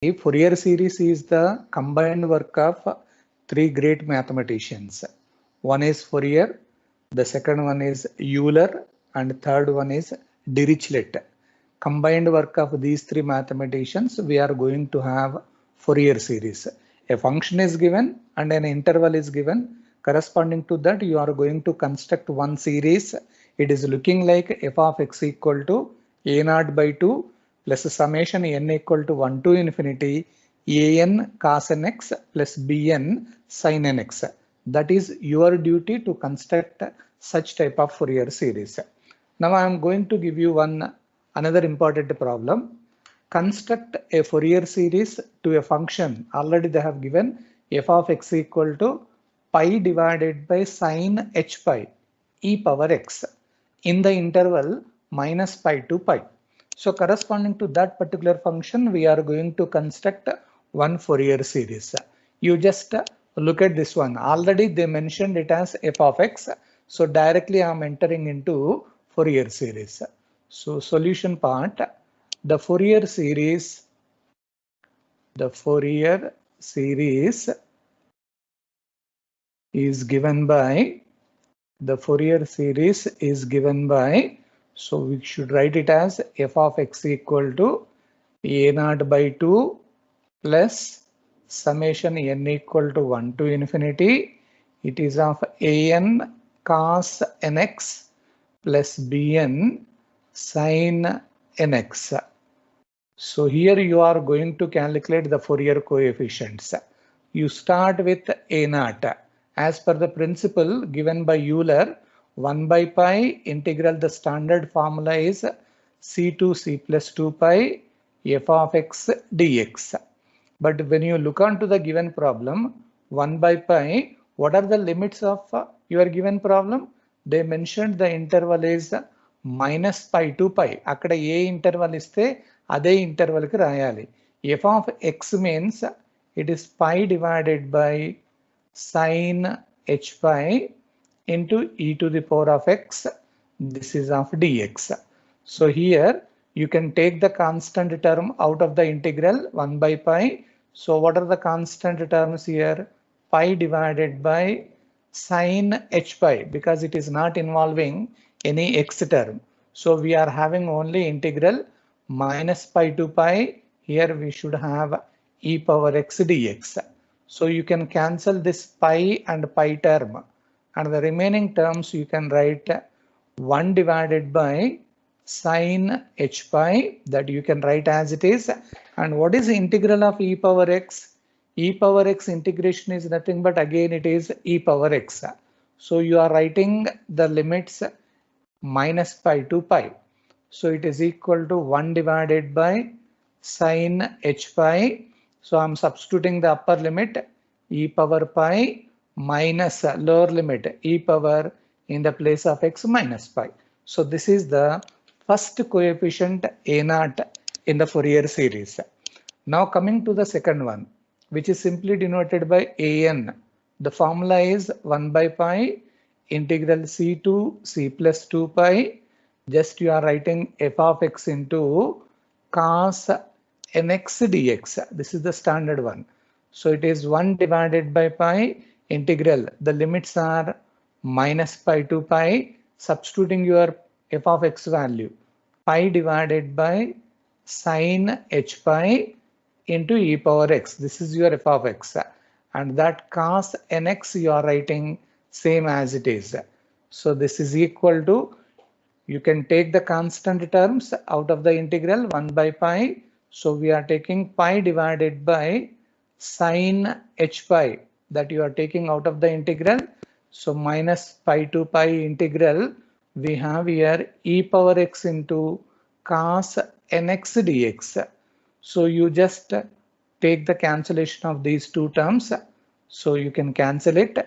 Fourier series is the combined work of three great mathematicians. One is Fourier, the second one is Euler, and third one is Dirichlet. Combined work of these three mathematicians, we are going to have Fourier series. A function is given and an interval is given. Corresponding to that, you are going to construct one series. It is looking like f of x equal to a0 by 2 plus summation n equal to 1 to infinity an cos nx plus bn sin nx. That is your duty to construct such type of Fourier series. Now I am going to give you another important problem. Construct a Fourier series to a function. Already they have given f of x equal to pi divided by sin h pi e power x in the interval minus pi to pi. So corresponding to that particular function, we are going to construct one Fourier series. You just look at this one. Already they mentioned it as f of x. So directly I am entering into Fourier series. So solution part, the Fourier series is given by, so we should write it as f of x equal to a0 by 2 plus summation n equal to 1 to infinity. It is of an cos nx plus bn sin nx. So here you are going to calculate the Fourier coefficients. You start with a0. As per the principle given by Euler, 1 by pi integral, the standard formula is c to c plus 2 pi f of x dx. But when you look onto the given problem, 1 by pi, what are the limits of your given problem? They mentioned the interval is minus pi to pi. Akkada a interval iste ade interval ki rayali. F of x means it is pi divided by sin h pi into e to the power of x. This is of dx. So here you can take the constant term out of the integral 1 by pi. So what are the constant terms here? Pi divided by sin h pi, because it is not involving any x term. So we are having only integral minus pi to pi. Here we should have e power x dx. So you can cancel this pi and pi term, and the remaining terms you can write 1 divided by sin h pi, that you can write as it is. And what is the integral of e power x? E power x integration is nothing but again it is e power x. So you are writing the limits minus pi to pi. So it is equal to 1 divided by sin h pi. So I'm substituting the upper limit e power pi minus lower limit e power in the place of x minus pi. So this is the first coefficient a0 in the Fourier series. Now coming to the second one, which is simply denoted by an. The formula is 1 by pi integral c to c plus 2 pi. Just you are writing f of x into cos nx dx. This is the standard one. So it is 1 divided by pi integral. The limits are minus pi to pi. Substituting your f of x value, pi divided by sin h pi into e power x. This is your f of x. And that cos nx you are writing same as it is. So this is equal to, you can take the constant terms out of the integral 1 by pi. So we are taking pi divided by sin h pi, that you are taking out of the integral. So minus pi to pi integral, we have here e power x into cos nx dx. So you just take the cancellation of these two terms. So you can cancel it.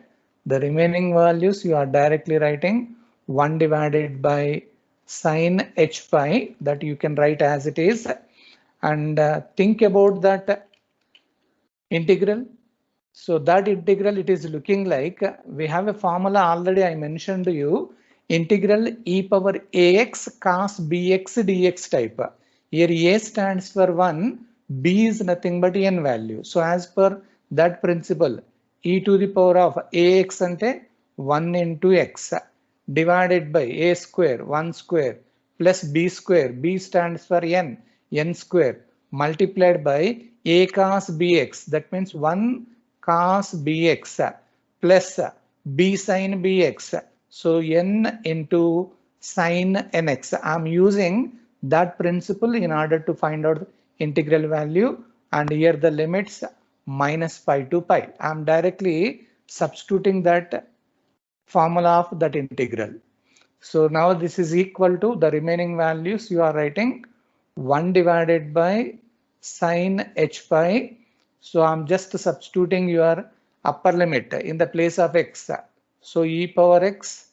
The remaining values you are directly writing 1 divided by sin h pi, that you can write as it is. And think about that integral. So that integral, it is looking like we have a formula already I mentioned to you, integral e power ax cos bx dx type. Here a stands for 1, b is nothing but n value. So as per that principle, e to the power of ax ante 1 into x divided by a square 1 square plus b square, b stands for n square, multiplied by a cos bx, that means 1 cos bx plus b sin bx. So n into sin nx. I'm using that principle in order to find out the integral value, and here the limits minus pi to pi. I'm directly substituting that formula of that integral. So now this is equal to the remaining values. You are writing 1 divided by sin h pi. So I'm just substituting your upper limit in the place of x. So e power x,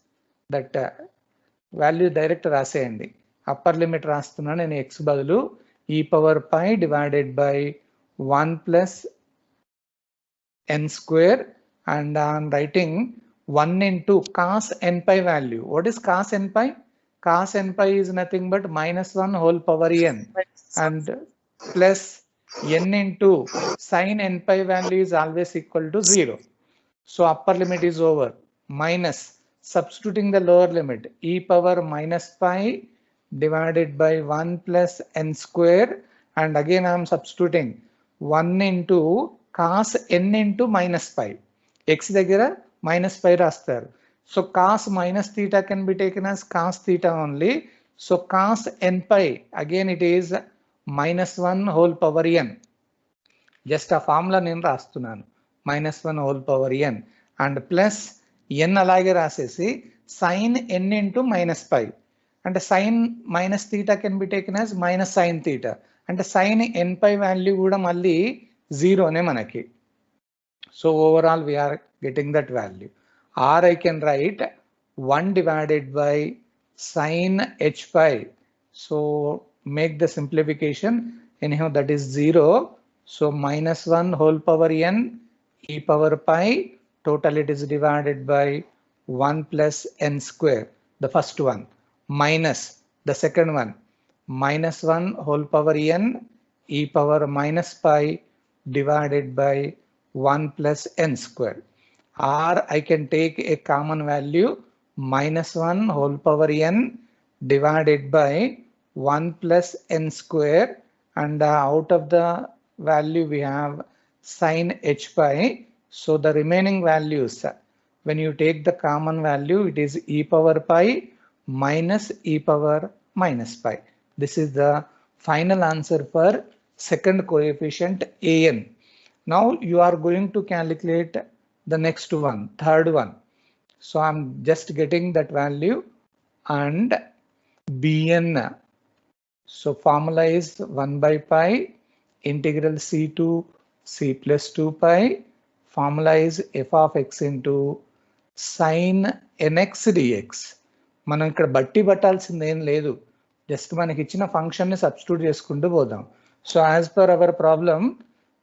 that value direct రాసేయండి. Upper limit రాస్తున్నాను నేను x బదులు e power pi divided by 1 plus n square, and I'm writing 1 into cos n pi value. What is cos n pi? Cos n pi is nothing but minus 1 whole power n, and plus n into sin n pi value is always equal to 0. So upper limit is over, minus substituting the lower limit e power minus pi divided by 1 plus n square, and again I am substituting 1 into cos n into minus pi. X దగ్గర minus pi రాస్తారు. So cos minus theta can be taken as cos theta only. So cos n pi, again it is minus 1 whole power n. Just a formula నేను రాస్తున్నాను, minus 1 whole power n, and plus n అలాగే రాసేసి sin n into minus pi, అంటే sin minus theta can be taken as minus sin theta, అంటే sin n pi value కూడా మళ్ళీ 0నే మనకి. So overall we are getting that value, or I can write 1 divided by sin h pi. So make the simplification, anyhow that is 0. So minus 1 whole power n e power pi, total it is divided by 1 plus n square, the first one, minus the second one, minus 1 whole power n e power minus pi divided by 1 plus n square. Or I can take a common value, minus 1 whole power n divided by 1 plus n square, and out of the value we have sin h pi. So the remaining values, when you take the common value, it is e power pi minus e power minus pi. This is the final answer for second coefficient an. Now you are going to calculate the next one, third one. So I'm just getting that value and bn. So formula is 1 by pi integral c to c plus 2 pi. Formula is f of x into sin nx dx. మనం ఇక్కడ బట్టి పట్టాల్సింది ఏం లేదు, just మనకి ఇచ్చిన function ని substitute చేసుకుంటూ పోదాం. So as per our problem,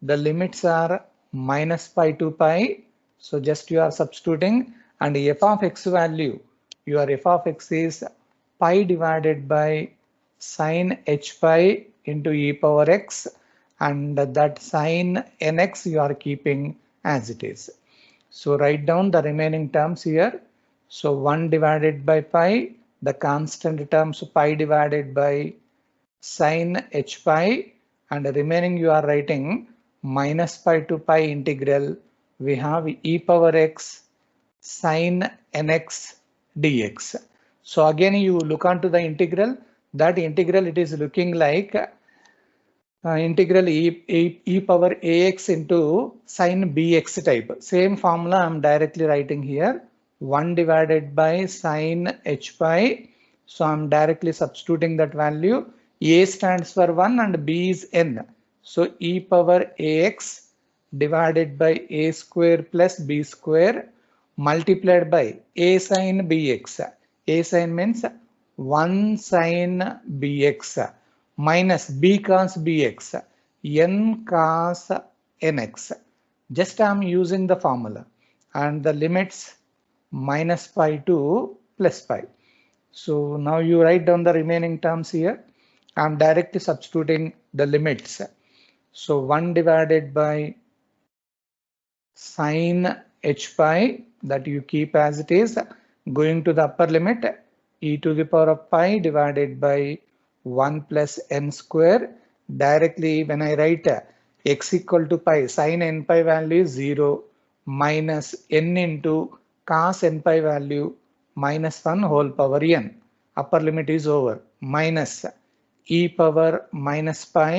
the limits are minus pi to pi. So just you are substituting, and f of x value, your f of x is pi divided by sin h pi into e power x, and that sin nx you are keeping as it is. So write down the remaining terms here. So 1 divided by pi, the constant terms pi divided by sin h pi, and the remaining you are writing minus pi to pi integral, we have e power x sin nx dx. So again you look onto the integral, that integral it is looking like integral e power ax into sin bx type. Same formula I'm directly writing here, 1 divided by sin h pi. So I'm directly substituting that value. A stands for 1 and b is n. So e power ax divided by a square plus b square multiplied by a sin bx. A sin means 1 sin bx minus b cos bx, n cos nx. Just I am using the formula, and the limits minus pi to plus pi. So now you write down the remaining terms here. I am directly substituting the limits. So 1 divided by sine h pi, that you keep as it is, going to the upper limit, e to the power of pi divided by 1 plus n square. Directly when I write x equal to pi, sine n pi value is 0 minus n into cos n pi value minus 1 whole power n. Upper limit is over, minus e power minus pi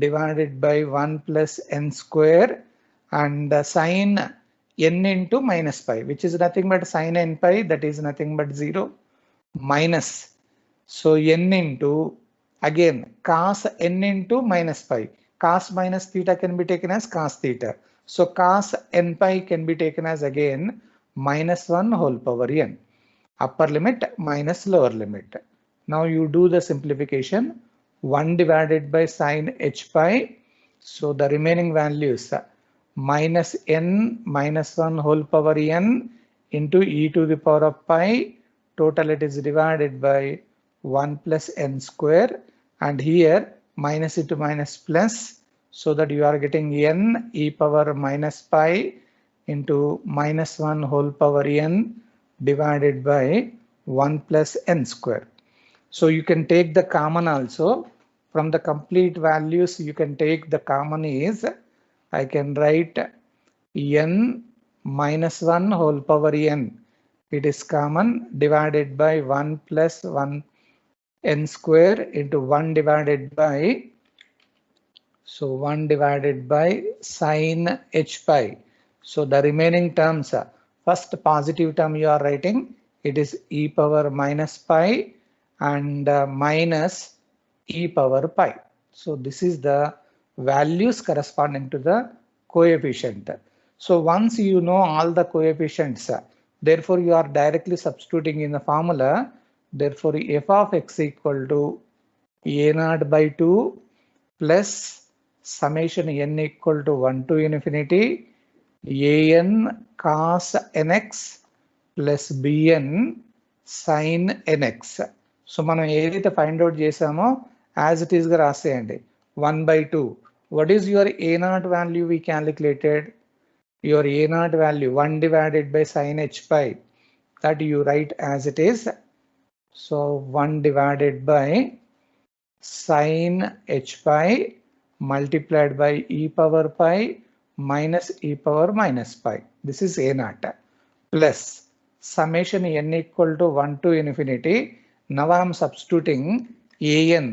divided by 1 plus n square, and sine n into minus pi, which is nothing but sine n pi, that is nothing but 0, minus, so n into, again cos n into minus pi. Cos minus theta can be taken as cos theta. So cos n pi can be taken as again minus 1 whole power n. Upper limit minus lower limit. Now you do the simplification. 1 divided by sine h pi. So the remaining values minus n minus 1 whole power n into e to the power of pi. Total it is divided by 1 plus n square, and here minus into minus plus, so that you are getting n e power minus pi into minus 1 whole power n divided by 1 plus n square. So you can take the common also. From the complete values you can take the common is, I can write n minus 1 whole power n. It is common, divided by 1 plus 1 n square into 1 divided by, so 1 divided by sine h pi. So the remaining terms, first positive term you are writing, it is e power minus pi and minus e power pi. So this is the values corresponding to the coefficient. So once you know all the coefficients, therefore you are directly substituting in the formula. Therefore f of x equal to a naught by 2 plus summation n equal to 1 to infinity an cos nx plus bn sin nx. So మనం ఏదైతే find out చేసామో as it is గా రాసేయండి. 1/2. What is your a naught value we calculated? Your a naught value 1 divided by sin h pi, that you write as it is. So 1 divided by sin h pi multiplied by e power pi minus e power minus pi. This is a naught plus summation n equal to 1 to infinity. Now I am substituting an.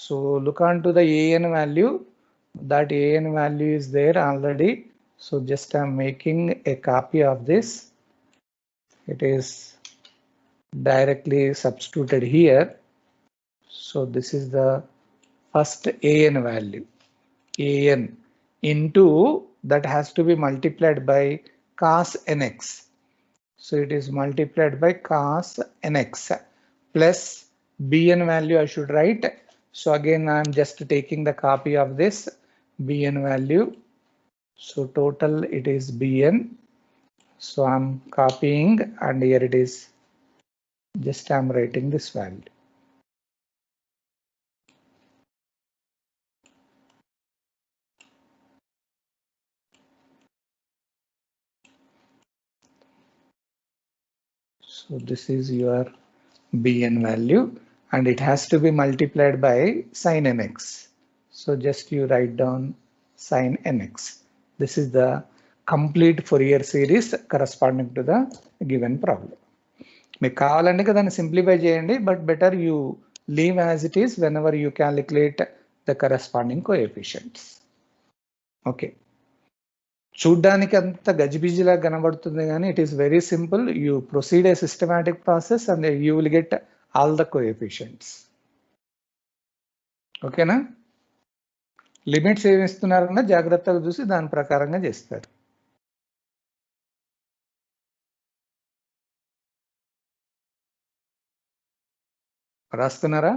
So look on to the an value. That an value is there already. So just I am making a copy of this. It is directly substituted here. So this is the first an value. An into, that has to be multiplied by cos nx. So it is multiplied by cos nx plus bn value I should write. So again I am just taking the copy of this bn value. So total it is bn. So I am copying, and here it is, just I am writing this value. So this is your bn value, and it has to be multiplied by sin nx. So just you write down sin nx. This is the complete Fourier series corresponding to the given problem. మీకు కావాలంటే కదా దాన్ని simplify చేయండి, but better you leave as it is when ever you calculate the corresponding coefficients. Okay, చూడ్డానికి అంత గజిబిజిలా కనబడుతుంది కానీ it is very simple. You proceed A systematic process and you will get all the coefficients. ఓకేనా? Limits ఏమి ఇస్తున్నారన్నా జాగ్రత్తగా చూసి దాని ప్రకారంగా చేస్తారు. రాస్తున్నారా?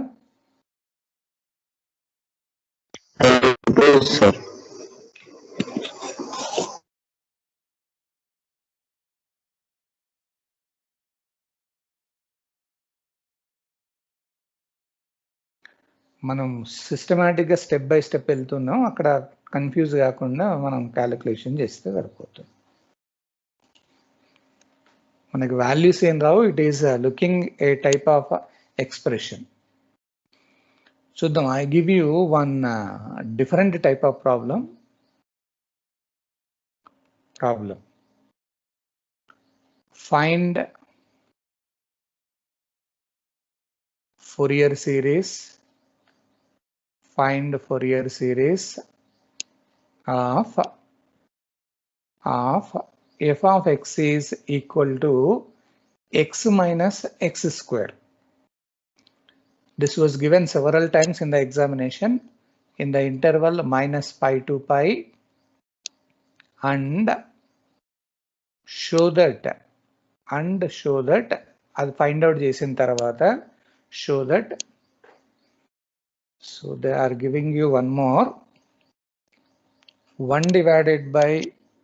మనం సిస్టమాటిక్గా స్టెప్ బై స్టెప్ వెళ్తున్నాం, అక్కడ కన్ఫ్యూజ్ కాకుండా మనం క్యాలిక్యులేషన్ చేస్తే సరిపోతుంది. మనకి వాల్యూస్ ఏం రావు, it is looking a type of expression. చూద్దాం, I give you one different type of problem. Find Fourier series. Find Fourier series of f of x is equal to x minus x square. This was given several times in the examination in the interval minus pi to pi, and show that అది find out చేసిన తర్వాత show that. So they are giving you one more, 1 divided by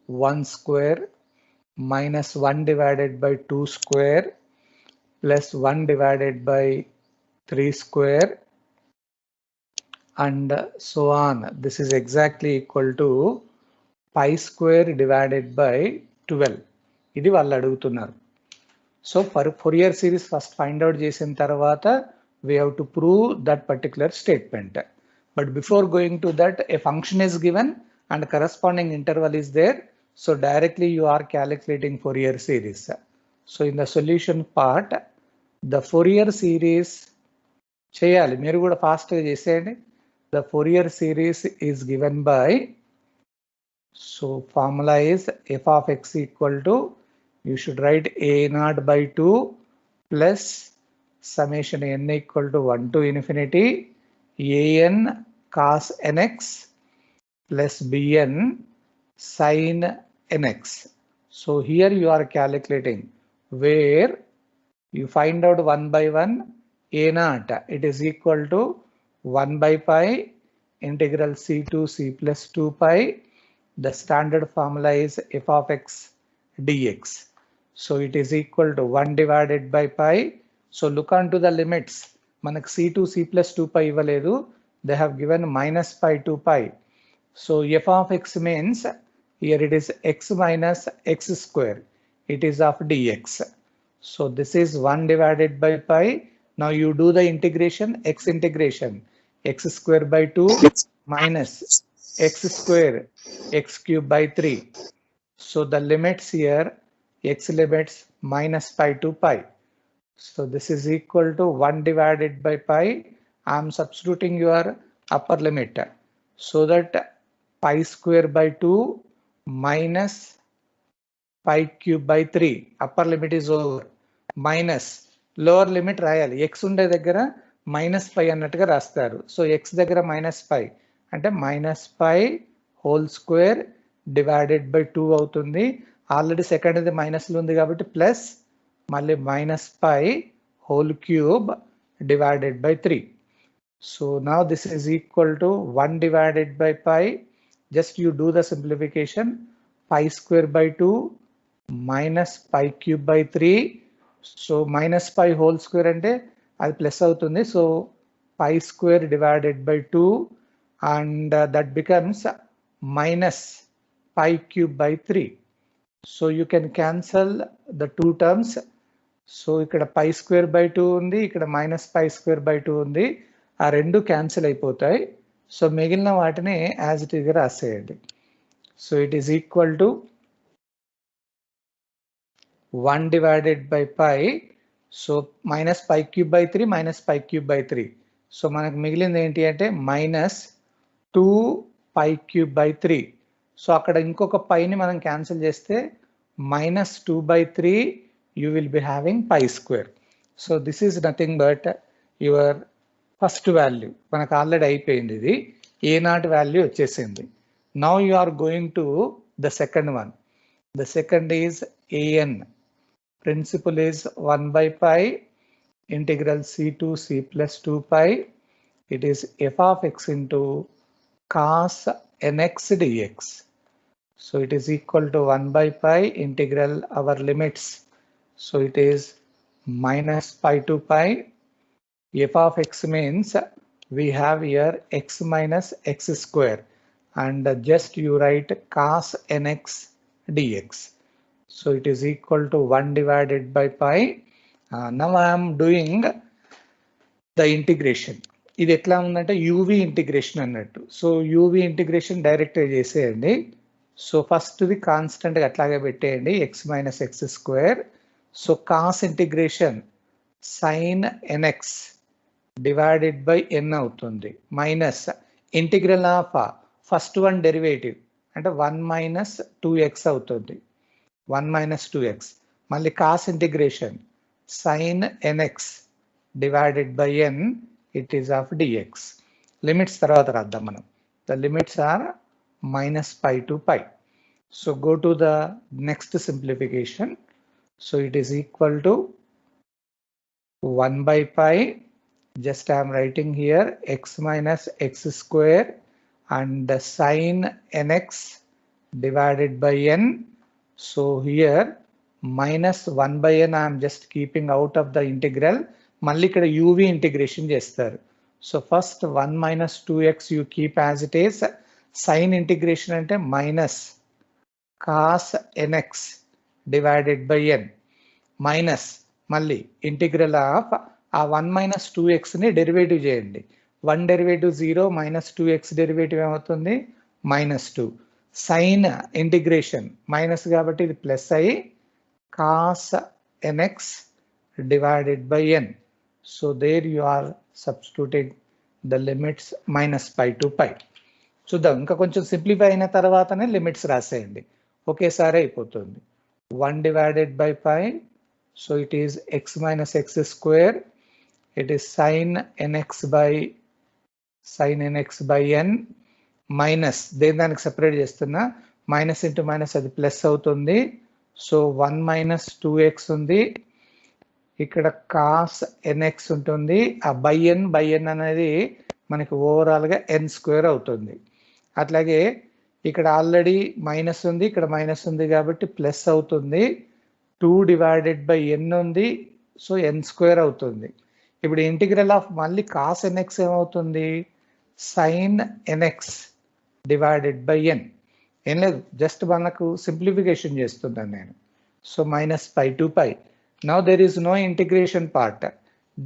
1 square minus 1 divided by 2 square plus 1 divided by 3 square and so on. This is exactly equal to pi square divided by 12. ఇది వాళ్ళు అడుగుతున్నారు. So Fourier series first find out చేసిన తర్వాత we have to prove that particular statement. But before going to that, a function is given and corresponding interval is there. So directly you are calculating Fourier series. So in the solution part, the Fourier series చేయాలి, మీరు కూడా ఫాస్ట్గా చేసేయండి. The Fourier series is given by, so formula is f of x equal to, you should write a naught by 2 plus summation n equal to 1 to infinity an cos nx plus bn sin nx. So here you are calculating, where you find out 1 by 1 a naught, it is equal to 1 by pi integral c to c plus 2 pi. The standard formula is f of x dx. So it is equal to 1 divided by pi. So look onto the limits. Manak c to c plus 2 pi ఇవ్వలేదు, they have given minus pi to pi. So f of x means here it is x minus x square. It is of dx. So this is 1 divided by pi. Now you do the integration, x integration, x square by 2 minus x square x cube by 3. So the limits here, x limits minus pi to pi. So this is equal to 1 divided by pi. I am substituting your upper limit, so that pi square by 2 minus pi cube by 3. Upper limit is over, minus lower limit రాయాలి. x ఉండే దగ్గర minus pi అన్నట్టుగా రాస్తారు. So x దగ్గర minus pi అంటే minus pi whole square divided by 2 అవుతుంది. Already second ఇది మైనస్లో ఉంది కాబట్టి ప్లస్ మళ్ళీ minus pi whole cube divided by 3. So now this is equal to 1 divided by pi. Just you do the simplification, pi square by 2 minus pi cube by 3. So minus pi whole square అంటే అది plus అవుతుంది. So pi square divided by 2 and that becomes minus pi cube by 3. So you can cancel the two terms. So ikkada pi square by 2 undi, ikkada minus pi square by 2 undi, aa rendu cancel అయిపోతాయి. So మిగిలిన వాటిని as it is గా రాసేయండి. So it is equal to 1 divided by pi. సో minus pi cube by 3 minus pi cube by 3. So మనకు మిగిలింది ఏంటి అంటే minus 2 pi cube by 3. So అక్కడ ఇంకొక పైని మనం క్యాన్సిల్ చేస్తే minus 2 by 3 you will be having pi square. So this is nothing but your first value. మనకు already అయిపోయింది, ఇది ఏ నాట్ వాల్యూ వచ్చేసింది. Now you are going to the second one. The second is an. Principle is 1 by pi integral c to c plus 2 pi. It is f of x into cos nx dx. So it is equal to 1 by pi integral our limits. So it is minus pi to pi. F of x means we have here x minus x square, and just you write cos nx dx. So it is equal to 1 divided by pi. Now I am doing the integration. ఇది ఎట్లా ఉందంటే uv integration అన్నట్టు. So uv integration direct చేసేయండి. So first the constant అట్లాగే పెట్టేయండి, x minus x square. So cos integration sine NX divided by n అవుతుంది, minus integral of first one derivative అంటే 1 minus 2x అవుతుంది, 1 మైనస్ 2x. మళ్ళీ cos integration sine nx divided by n, it is of dx. Limits tarvata raddam manam. The limits are minus pi to pi. So go to the next simplification. So it is equal to 1 by pi. Just I am writing here x minus x square and sin nx divided by n. So here minus 1 by n I am just keeping out of the integral. మళ్ళీ ఇక్కడ uv integration చేస్తారు. So first 1 minus 2x you keep as it is. Sine integration అంటే minus cos nx divided by n minus మళ్ళీ integral of ఆ 1 minus 2xని derivative చేయండి. 1 derivative 0, minus 2x derivative ఏమవుతుంది -2. Sign integration minus కాబట్టి ఇది plus అయ్యి cos NX divided by n. So there you are substituting the limits minus pi to pi. చూద్దాం, ఇంకా కొంచెం సింప్లిఫై అయిన తర్వాతనే లిమిట్స్ రాసేయండి, ఒకేసారి అయిపోతుంది. 1 divided by pi, so it is x minus x square, it is sin nx by n minus దేని దానికి separate చేస్తున్నా, మైనస్ ఇంటూ మైనస్ అది ప్లస్ అవుతుంది. సో 1 మైనస్ 2x ఉంది, ఇక్కడ కాస్ ఎన్ఎక్స్ ఉంటుంది, ఆ బై ఎన్ అనేది మనకి ఓవరాల్గా ఎన్ స్క్వేర్ అవుతుంది. అట్లాగే ఇక్కడ ఆల్రెడీ మైనస్ ఉంది, ఇక్కడ మైనస్ ఉంది కాబట్టి ప్లస్ అవుతుంది. 2 డివైడెడ్ బై ఎన్ ఉంది, సో ఎన్ స్క్వేర్ అవుతుంది. ఇప్పుడు ఇంటిగ్రల్ ఆఫ్ మళ్ళీ కాస్ ఎన్ఎక్స్ ఏమవుతుంది, sine NX divided by n. ఏం లేదు, జస్ట్ మనకు సింప్లిఫికేషన్ చేస్తున్నాను నేను. So minus pi to pi. Now there is no integration part.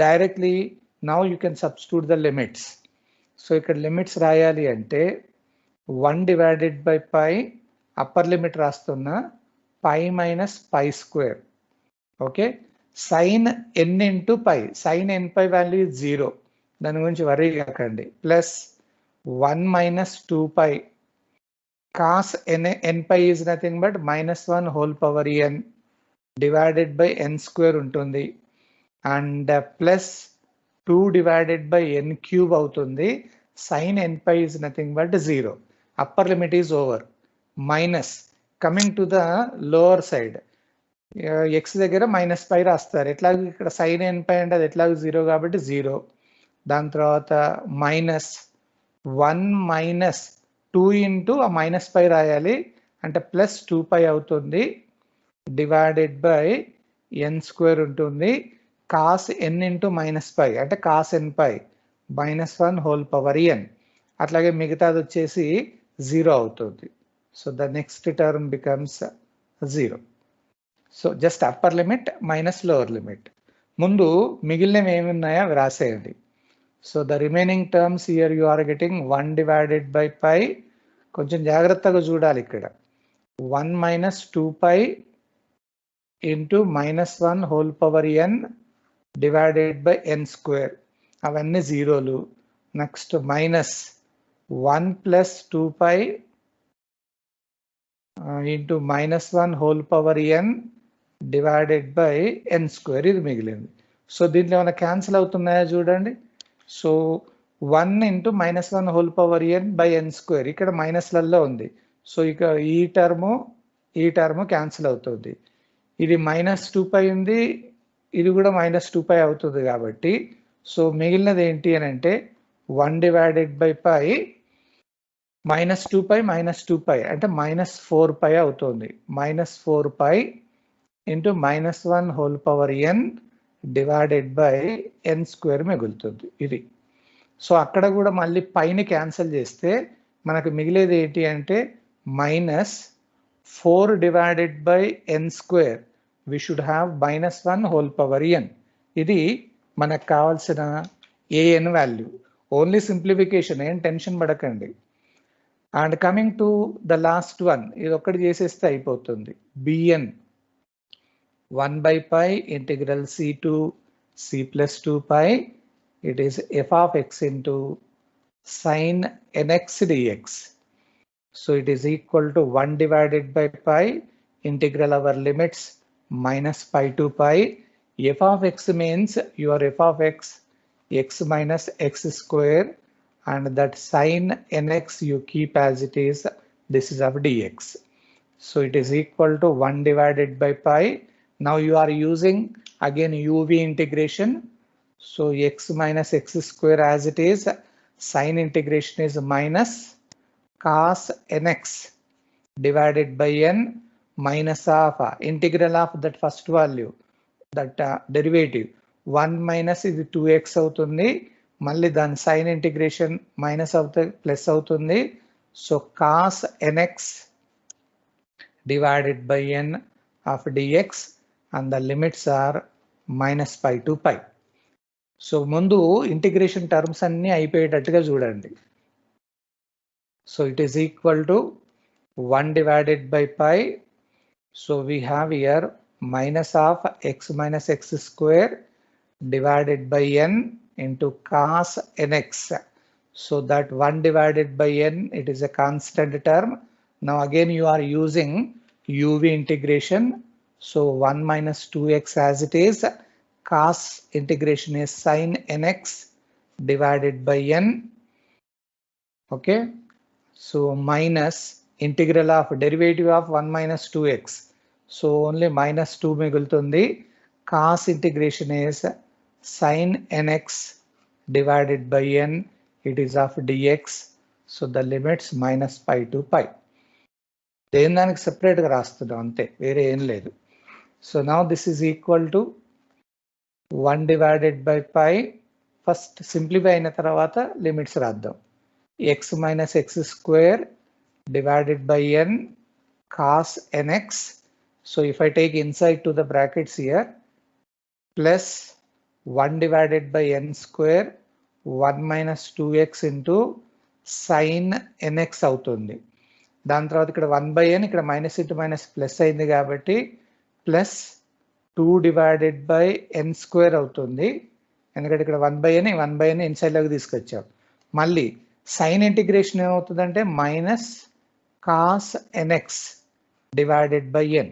Directly now you can substitute the limits. So ఇక్కడ లిమిట్స్ రాయాలి అంటే 1 divided by pi, upper limit రాస్తున్నా pi minus pi square. Okay, sine n into pi, sine n pi value 0, దాని గురించి worry కాకండి, plus 1 minus 2 pi cos n pi is nothing but -1 whole power n divided by n square ఉంటుంది, and plus 2 divided by n cube అవుతుంది. Sine n pi is nothing but 0, upper limit is over. Minus coming to the lower side, X దగ్గర minus పై రాస్తారు, ఎట్లాగో ఇక్కడ sign n పై అంటే అది ఎట్లాగో 0 కాబట్టి 0. దాని తర్వాత మైనస్ 1 మైనస్ 2 ఇంటూ ఆ మైనస్ పై రాయాలి అంటే ప్లస్ 2 పై అవుతుంది, డివైడెడ్ బై ఎన్ స్క్వేర్ ఉంటుంది. Cos n into minus pi అంటే cos n pi -1 whole power n. అట్లాగే మిగతాది వచ్చేసి 0 అవుతుంది. So the next term becomes 0. So just upper limit minus lower limit. ముందు మిగిలినవి ఏమి ఉన్నాయో అవి రాసేయండి. So the remaining terms here you are getting 1 divided by pi. కొంచెం జాగ్రత్తగా చూడాలి ఇక్కడ, 1 minus 2 pi into -1 whole power n divided by n square, అవన్నీ జీరోలు. Next minus 1 plus 2 pi into -1 whole power n divided by n square, ఇది మిగిలింది. So దీంట్లో ఏమైనా క్యాన్సిల్ అవుతున్నాయా చూడండి. So 1 into -1 whole power n by n square ఇక్కడ మైనస్లలో ఉంది. సో ఇక ఈ టర్మ్ క్యాన్సిల్ అవుతుంది. ఇది -2 పై ఉంది, ఇది కూడా -2 పై అవుతుంది కాబట్టి సో మిగిలినది ఏంటి అని అంటే 1 డివైడెడ్ బై పై -2 పై -2 పై అంటే -4 పై అవుతుంది. -4 pi into -1 whole power n divided by n square మిగులుతుంది ఇది. సో అక్కడ కూడా మళ్ళీ పైన క్యాన్సిల్ చేస్తే మనకు మిగిలేది ఏంటి అంటే -4 divided by n square. We should have -1 whole power n. ఇది మనకు కావాల్సిన an వాల్యూ. ఓన్లీ సింప్లిఫికేషన్, ఏం టెన్షన్ పడకండి. And coming to the last one, ఇది ఒక్కటి చేసేస్తే అయిపోతుంది. bn 1/π integral c to c plus 2 pi. It is f of x into sin nx dx. So it is equal to 1 divided by pi integral our limits -pi to pi. F of x means your f of x minus x square, and that sin nx you keep as it is. This is of dx. So it is equal to 1 divided by pi. Now you are using again uv integration. So x minus x square as it is, sin integration is minus cos nx divided by n minus of integral of that first value, that derivative 1 minus ఇది 2x అవుతుంది. మళ్ళీ దాని sin integration minus అవుతుంది, plus అవుతుంది. So cos nx divided by n of dx, and the limits are -pi to pi. So ముందు integration terms అన్ని అయిపోయేటట్టుగా చూడండి. So it is equal to 1 divided by pi. So we have here minus of x minus x square divided by n into cos nx. So that 1 divided by n, it is a constant term. Now again you are using uv integration. So 1 minus 2x as it is, cos integration is sin nx divided by n. Okay, so minus integral of derivative of 1 minus 2x. So only -2 మిగులుతుంది. Cos integration is sin nx divided by n. It is of dx. So the limits -pi to pi. దేని దానికి సెపరేట్గా రాస్తున్నాం అంతే, వేరే ఏం లేదు. So now this is equal to 1 divided by pi. First simplify అయిన తర్వాత లిమిట్స్ రాద్దాం. x minus x square divided by n cos nx. So if I take inside to the brackets here, plus 1 divided by n square 1 minus 2x into sin nx అవుతుంది. దాని తర్వాత ఇక్కడ 1/n, ఇక్కడ minus into minus plus అయింది కాబట్టి plus 2 divided by n square అవుతుంది. ఎందుకంటే ఇక్కడ 1/n ఇన్సైడ్ లోకి తీసుకొచ్చాం. మళ్ళీ సైన్ ఇంటిగ్రేషన్ ఏమవుతుందంటే minus cos nx divided by n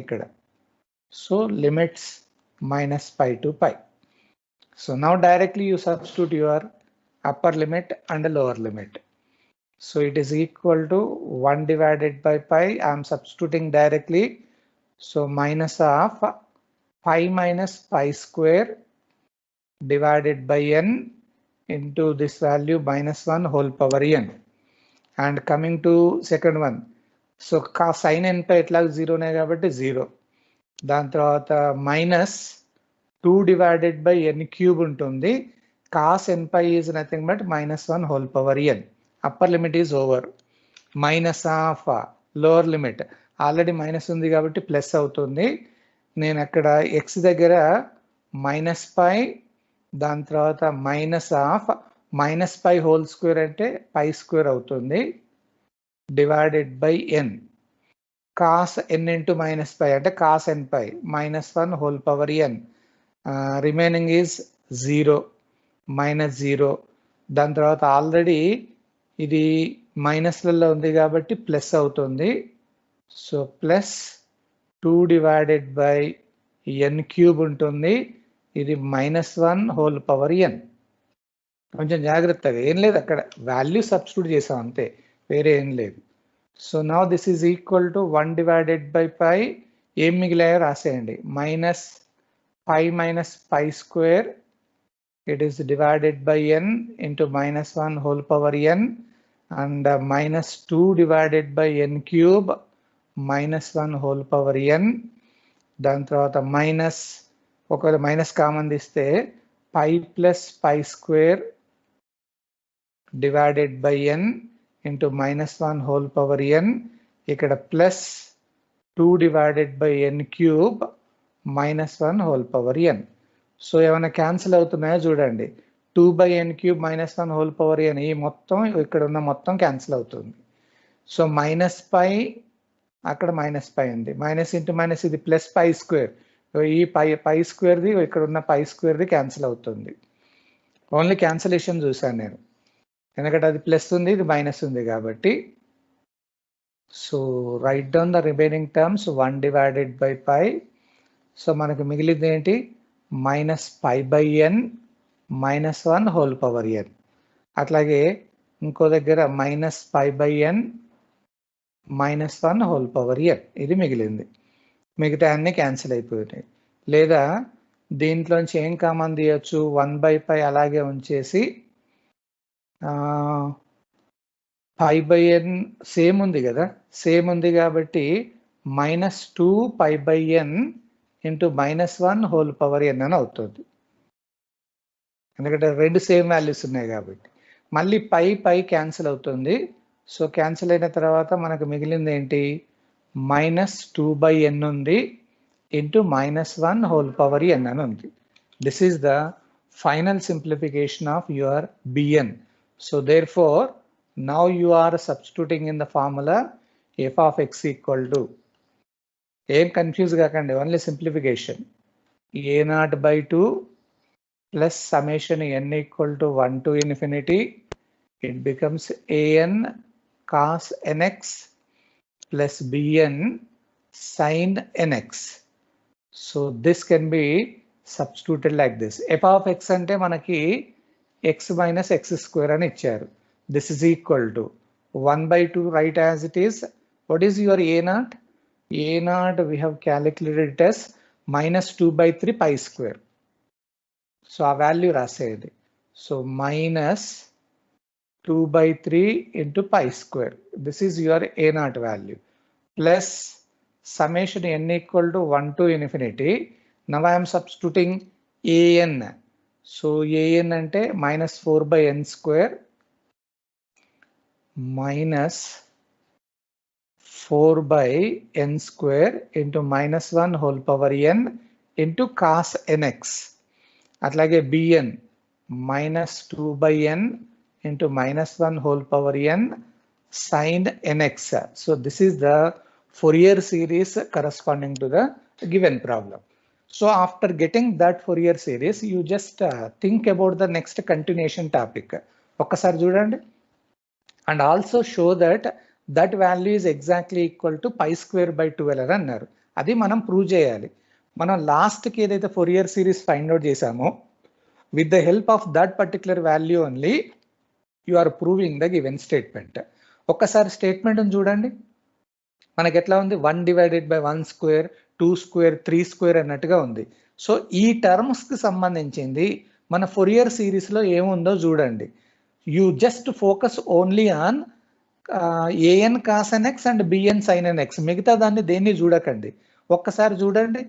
ఇక్కడ. So limits -pi to pi. So now directly you substitute your upper limit and lower limit. So it is equal to 1 divided by pi. I am substituting directly. So minus of pi minus pi square divided by n into this value -1 whole power n. And coming to second one, so sin n పై ఎట్లా 0నే కాబట్టి 0. దాని తర్వాత -2 divided by n cube ఉంటుంది. cos n pi is nothing but -1 whole power n. Upper limit is over. Minus of lower limit, already minus ఉంది కాబట్టి plus అవుతుంది. నేను అక్కడ x దగ్గర -pi, దాని తర్వాత minus of -pi whole square అంటే పై స్క్వేర్ అవుతుంది divided by n. cos n into -pi అంటే cos n pi -1 whole power n. Remaining is 0, -0. దాని తర్వాత ఆల్రెడీ ఇది మైనస్లలో ఉంది కాబట్టి ప్లస్ అవుతుంది. So plus 2 divided by n cube ఉంటుంది. ఇది -1 whole power n. కొంచెం జాగ్రత్తగా, ఏం లేదు అక్కడ వాల్యూ సబ్స్టిట్యూట్ చేసాం అంతే, వేరే ఏం లేదు. So now this is equal to 1 divided by pi. ఏం మిగిలాయో రాసేయండి. -pi minus pi square, it is divided by n into -1 whole power n, and -2 divided by n cube -1 whole power n. దాని తర్వాత minus, ఒకవేళ minus common తీస్తే pi plus pi square divided by n into minus 1 whole power n, ఇక్కడ plus 2 divided by n cube minus 1 whole power n. So ఏమైనా cancel అవుతున్నాయో చూడండి. 2 by n cube minus 1 whole power n, ఈ మొత్తం ఇక్కడ ఉన్న మొత్తం క్యాన్సిల్ అవుతుంది. సో మైనస్ పై అక్కడ మైనస్ పై ఉంది, మైనస్ ఇంటూ మైనస్ ఇది ప్లస్ పై స్క్వేర్, ఈ పై స్క్వేర్ది ఇక్కడ ఉన్న పై స్క్వేర్ది క్యాన్సిల్ అవుతుంది. ఓన్లీ క్యాన్సిలేషన్ చూసాను నేను, ఎందుకంటే అది ప్లస్ ఉంది ఇది మైనస్ ఉంది కాబట్టి. So write down the remaining terms 1 divided by పై. సో మనకు మిగిలింది ఏంటి, minus pi by n minus 1 whole power n. అట్లాగే ఇంకో దగ్గర minus pi by n minus 1 whole power n, ఇది మిగిలింది. మిగతా అన్ని క్యాన్సిల్ అయిపోయినాయి. లేదా దీంట్లోంచి ఏం కామన్ తీయచ్చు, 1 by పై అలాగే ఉంచేసి పై బై ఎన్ సేమ్ ఉంది కదా, సేమ్ ఉంది కాబట్టి minus 2 pi by n into minus 1 whole power n అని అవుతుంది. ఎందుకంటే రెండు సేమ్ వాల్యూస్ ఉన్నాయి కాబట్టి. మళ్ళీ పై క్యాన్సిల్ అవుతుంది. సో క్యాన్సిల్ అయిన తర్వాత మనకు మిగిలింది ఏంటి, మైనస్ 2 by n ఉంది into minus 1 whole power n అని ఉంది. This is the final simplification of your bn. So therefore now you are substituting in the formula f of x equal to, ఏం confuse కాకండి, only simplification, a0 by 2 plus summation n equal to 1 to infinity, it becomes an cos nx plus bn sin nx. So this can be substituted like this. f of x అంటే మనకి x minus x square అని ఇచ్చారు. This is equal to 1 by 2, write as it is. What is your a0? a0 we have calculated it as minus 2 by 3 pi square. So ఆ value రాసేది. So minus 2 by 3 into pi square. This is your a0 value. Plus summation n equal to 1 to infinity. Now I am substituting an. So an అంటే minus 4 by n square minus 4 by n square into minus 1 whole power n into cos nx. అట్లాగే bn minus 2 by n into minus 1 whole power n sin nx. So this is the Fourier series corresponding to the given problem. So after getting that Fourier series, you just think about the next continuation topic. ఒక్కసారి చూడండి. And also show that that value is exactly equal to pi square by 12 అని అన్నారు. అది మనం prove చేయాలి. మనం లాస్ట్కి ఏదైతే ఫోరియర్ సిరీస్ ఫైండ్ అవుట్ చేసామో, with the help of that particular value only you are proving the given statement. ఒక్కసారి స్టేట్మెంట్ చూడండి, మనకి ఎట్లా ఉంది, 1 divided by 1 square 2 square 3 square అన్నట్టుగా ఉంది. సో ఈ టర్మ్స్కి సంబంధించింది మన ఫోరియర్ సిరీస్లో ఏముందో చూడండి. You just focus only on an cos nx and bn sin nx. మిగతా దాన్ని దేన్ని చూడకండి. ఒక్కసారి చూడండి,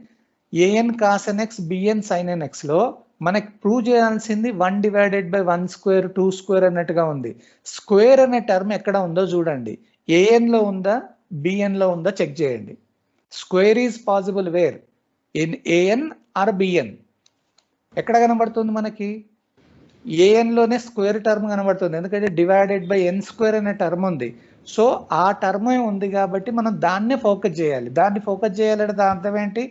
an cos nx bn sin nx లో మనకి ప్రూవ్ చేయాల్సింది 1 divided by 1 square 2 square అన్నట్టుగా ఉంది. స్క్వేర్ అనే టర్మ్ ఎక్కడ ఉందో చూడండి, an లో ఉందా bn లో ఉందా చెక్ చేయండి. Square is possible where, in an or bn. ఎక్కడ కనబడుతుంది మనకి, an లోనే స్క్వేర్ టర్మ్ కనబడుతుంది, ఎందుకంటే డివైడెడ్ బై n స్క్వేర్ అనే టర్మ్ ఉంది. సో ఆ టర్మే ఉంది కాబట్టి మనం దాన్నే ఫోకస్ చేయాలి. దాన్ని ఫోకస్ చేయాలంటే దాని అర్థం ఏంటి,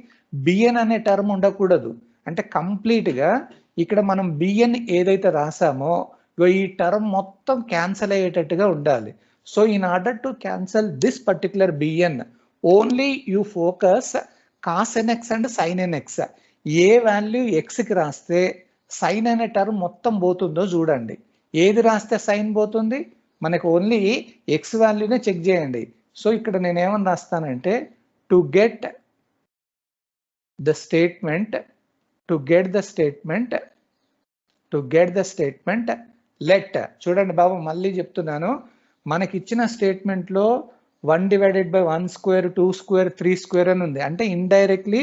bn అనే టర్మ్ ఉండకూడదు. అంటే కంప్లీట్గా ఇక్కడ మనం bn ఏదైతే రాసామో ఈ టర్మ్ మొత్తం క్యాన్సల్ అయ్యేటట్టుగా ఉండాలి. So in order to cancel this particular bn, only you focus cos nx and sine nx. ఏ వాల్యూ ఎక్స్కి రాస్తే సైన్ అనే టర్మ్ మొత్తం పోతుందో చూడండి. ఏది రాస్తే సైన్ పోతుంది, మనకు ఓన్లీ ఎక్స్ వాల్యూనే చెక్ చేయండి. సో ఇక్కడ నేను ఏమని రాస్తానంటే, to get the statement let. చూడండి బాబు, మళ్ళీ చెప్తున్నాను, మనకి ఇచ్చిన స్టేట్మెంట్లో 1 divided by 1 square 2 square 3 square అని ఉంది. అంటే ఇండైరెక్ట్లీ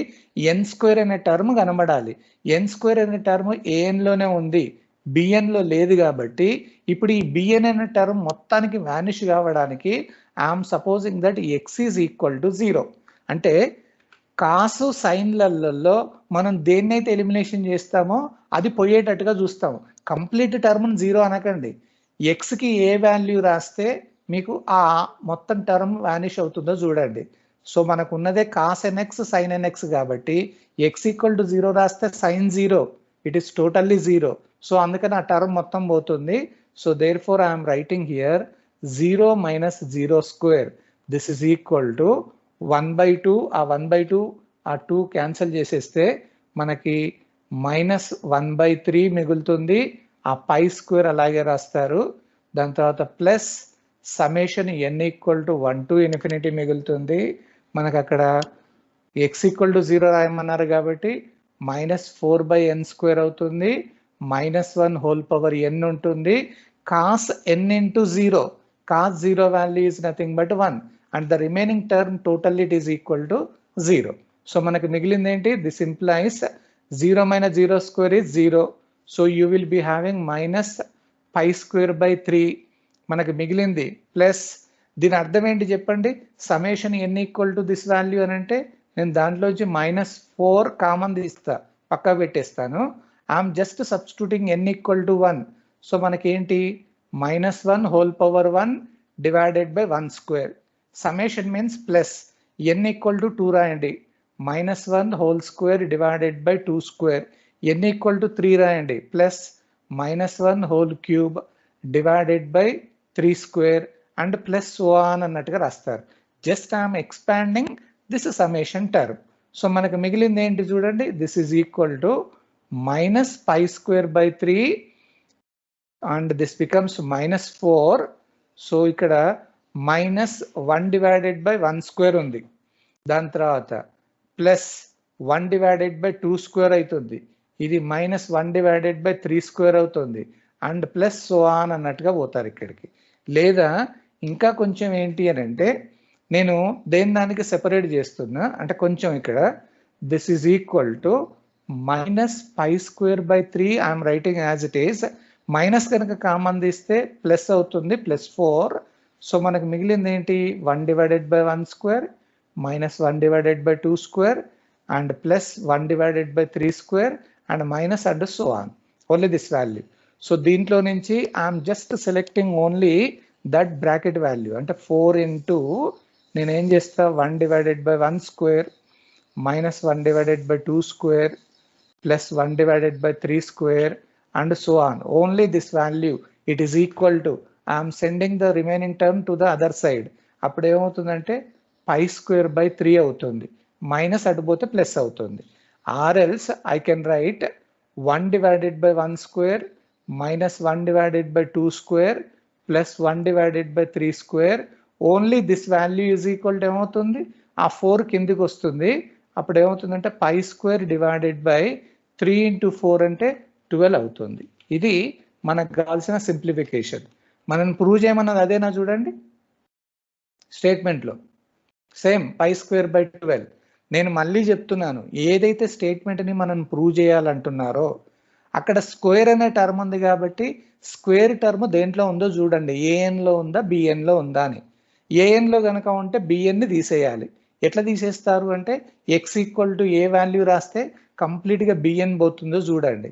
n స్క్వేర్ అనే టర్మ్ కనబడాలి. n స్క్వేర్ అనే టర్మ్ an లోనే ఉంది, బిఎన్ లో లేదు కాబట్టి ఇప్పుడు ఈ బిఎన్ అనే టర్మ్ మొత్తానికి వానిష్ కావడానికి I'm supposing that X is equal to 0. అంటే కాసు సైన్లలో మనం దేన్నైతే ఎలిమినేషన్ చేస్తామో అది పోయేటట్టుగా చూస్తాము. కంప్లీట్ టర్మ్ 0 అనకండి. ఎక్స్కి ఏ వాల్యూ రాస్తే మీకు ఆ మొత్తం టర్మ్ వానిష్ అవుతుందో చూడండి. సో మనకు ఉన్నదే కాస్ ఎన్ఎక్స్ సైన్ ఎన్ఎక్స్ కాబట్టి ఎక్స్ ఈక్వల్ టు 0 రాస్తే sine 0, it is totally 0. So అందుకని ఆ టర్మ్ మొత్తం పోతుంది. So therefore I'm writing here 0 minus 0 square this is equal to 1/2. ఆ 1/2 ఆ 2 క్యాన్సిల్ చేసేస్తే మనకి -1/3 మిగులుతుంది. ఆ పై స్క్వేర్ అలాగే రాస్తారు. దాని తర్వాత plus summation n equal to 1 to infinity మిగులుతుంది. మనకు అక్కడ x ఈక్వల్ టు 0 రాయమన్నారు కాబట్టి -4/n స్క్వేర్ అవుతుంది. -1 హోల్ పవర్ n ఉంటుంది. Cos n into 0, cos 0 value is nothing but 1 and the remaining term total it is equal to 0. So మనకు మిగిలింది ఏంటి? This implies 0 minus 0 square is 0. So you will be having minus pi square by 3. మనకు మిగిలింది plus దీని అర్థం ఏంటి చెప్పండి? Summation n equal to this value అని అంటే నేను దాంట్లోంచి -4 కామన్ తీస్తా, పక్కా పెట్టేస్తాను. I'm just substituting n equal to 1. So మనకి ఏంటి? -1 whole power 1 divided by 1 square. Summation means plus n equal to 2 రాయండి. -1 whole square divided by 2 square. n equal to 3 రాయండి. Plus -1 whole cube divided by 3 square and plus so on అన్నట్టుగా రాస్తారు. Just I'm expanding this summation term. So మనకు మిగిలింది ఏంటి చూడండి? This is equal to -pi square by 3 and this becomes -4. So ఇక్కడ -1 divided by 1 square ఉంది. దాని తర్వాత ప్లస్ 1 డివైడెడ్ బై 2 స్క్వేర్ అవుతుంది. ఇది -1 డివైడెడ్ బై 3 స్క్వేర్ అవుతుంది అండ్ ప్లస్ సో ఆన్ అన్నట్టుగా పోతారు ఇక్కడికి. లేదా ఇంకా కొంచెం ఏంటి అని అంటే నేను దేని దానికి సెపరేట్ చేస్తున్నా అంటే కొంచెం ఇక్కడ this is equal to -pi square by 3 I'm writing as it is. Minus కనుక కామన్ తీస్తే ప్లస్ అవుతుంది, +4. సో మనకు మిగిలింది ఏంటి? 1 divided by 1 square -1 divided by 2 square and plus 1 divided by 3 square and minus and so on, only this value. So దీంట్లో నుంచి I'm just selecting only that bracket value. అంటే 4 into నేను ఏం చేస్తా? 1 divided by 1 square -1 divided by 2 square plus 1 divided by 3 square and so on, only this value. It is equal to I'm sending the remaining term two the other side. అప్పుడు ఏమవుతుందంటే pi square by 3 అవుతుంది. Minus అటుపోతే plus అవుతుంది. Or else I can write 1 divided by 1 square -1 divided by 2 square plus 1 divided by 3 square. Only this value is equal to ఏమవుతుంది? ఆ 4 కిందికి వస్తుంది. అప్పుడు ఏమవుతుందంటే pi square divided by 3 into 4 అంటే 12 అవుతుంది. ఇది మనకు కావాల్సిన సింప్లిఫికేషన్. మనం ప్రూవ్ చేయమన్నది అదేనా చూడండి స్టేట్మెంట్లో. Same pi square by 12. నేను మళ్ళీ చెప్తున్నాను, ఏదైతే స్టేట్మెంట్ని మనం ప్రూవ్ చేయాలంటున్నారో అక్కడ స్క్వేర్ అనే టర్మ్ ఉంది కాబట్టి స్క్వేర్ టర్మ్ దేంట్లో ఉందో చూడండి. ఏఎన్లో ఉందా బిఎన్లో ఉందా అని. ఏఎన్లో కనుక ఉంటే బిఎన్ని తీసేయాలి. ఎట్లా తీసేస్తారు అంటే X equal to A value రాస్తే కంప్లీట్గా బిఎన్ పోతుందో చూడండి.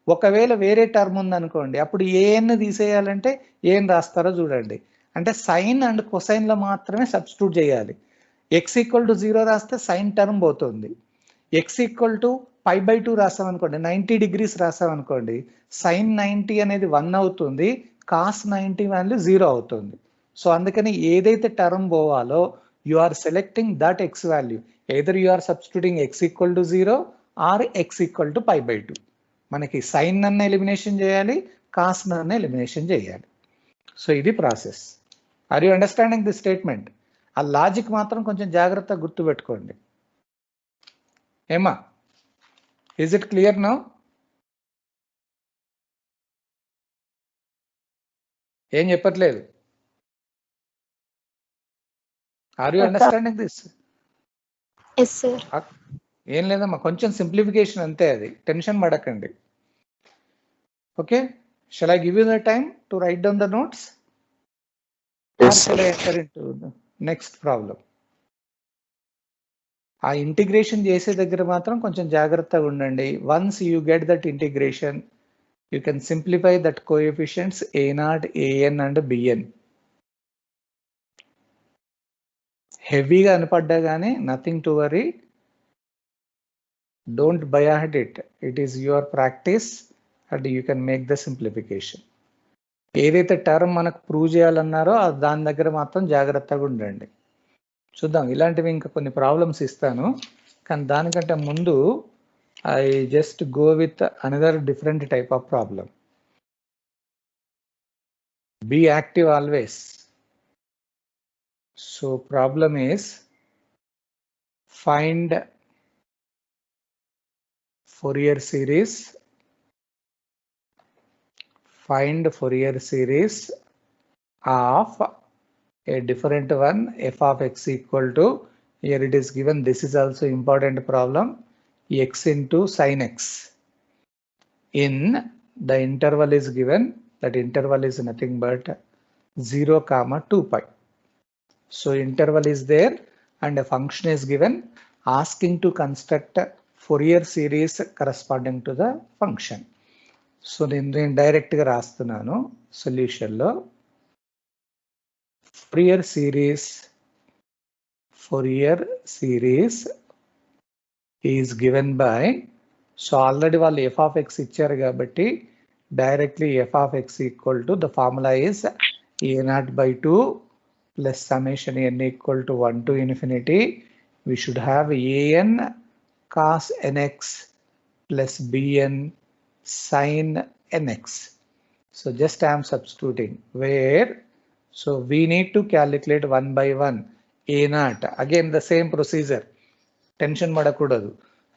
ఒకవేళ వేరే టర్మ్ ఉందనుకోండి అప్పుడు ఏఎన్ తీసేయాలంటే ఏం రాస్తారో చూడండి. అంటే సైన్ అండ్ కొసైన్లో మాత్రమే సబ్స్టిట్యూట్ చేయాలి. ఎక్స్ ఈక్వల్ టు 0 రాస్తే సైన్ టర్మ్ పోతుంది. ఎక్స్ ఈక్వల్ టు π/2 రాసామనుకోండి, 90 డిగ్రీస్ రాసామనుకోండి, సైన్ 90 అనేది 1 అవుతుంది, కాస్ 90 వాల్యూ 0 అవుతుంది. సో అందుకని ఏదైతే టర్మ్ పోవాలో you are selecting that x value. Either you are substituting x equal to 0 or x equal to π/2. మనకి సైన్ నన్ను ఎలిమినేషన్ చేయాలి, కాస్ నన్ను ఎలిమినేషన్ చేయాలి. సో ఇది process. Are you understanding this statement? ఆ లాజిక్ మాత్రం కొంచెం జాగ్రత్తగా గుర్తుపెట్టుకోండి. ఏమా, ఈజ్ ఇట్ క్లియర్ నౌ? ఏం చెప్పట్లేదు. Are you understanding this? Yes sir. ఏం లేదమ్మా, కొంచెం సింప్లిఫికేషన్ అంతే, అది టెన్షన్ పడకండి. Okay, Shall I give you the time to write down the notes? Yes, or shall I enter into the next problem? ఆ integration చేసే దగ్గర మాత్రం కొంచెం జాగ్రత్తగా ఉండండి. Once you get that integration you can simplify that coefficients a0, an and bn. హెవీగా అనిపడ్డా కానీ nothing to worry, don't by heart it. It is your practice and you can make the simplification. ఏదైతే term మనకు prove చేయాలన్నారో దాని దగ్గర మాత్రం జాగ్రత్తగా ఉండండి. చూద్దాం, ఇలాంటివి ఇంకా కొన్ని ప్రాబ్లమ్స్ ఇస్తాను, కానీ దానికంటే ముందు I just go with another different type of problem. Be active always. So problem is find Fourier series. Find Fourier series of a different one, f of x equal to, here it is given, this is also important problem, x into sin x. In the interval is given, that interval is nothing but 0, 2 pi. So interval is there and a function is given asking to construct Fourier series corresponding to the function. So నేను direct గా రాస్తున్నాను solution లో. Fourier series is given by, so already వాళ్ళు f of x ఇచ్చారు కాబట్టి directly f of x equal to, the formula is a0/2 plus summation n equal to 1 to infinity. We should have an cos nx plus bn sin nx. So just I am substituting where, so we need to calculate 1 by 1 a0. Again the same procedure, tension madakudadu.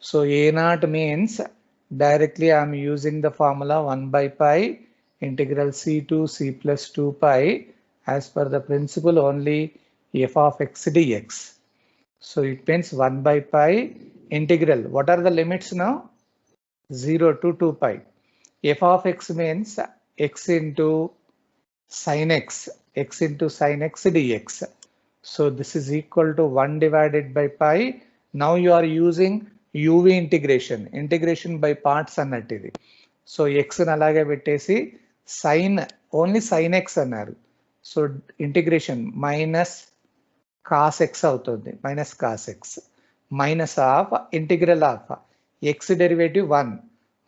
So a0 means directly I am using the formula 1 by pi integral c to c plus 2 pi as per the principle only f of x dx. So it means 1 by pi integral, what are the limits now? 0 to 2 pi. F of x means x into sin x dx. So this is equal to 1 divided by pi. Now you are using uv integration by parts అన్నట్టు. So x అలాగే పెట్టేసి only sin x అన్నారు. So integration minus cos x అవుతుంది, minus cos x minus of integral of x derivative 1,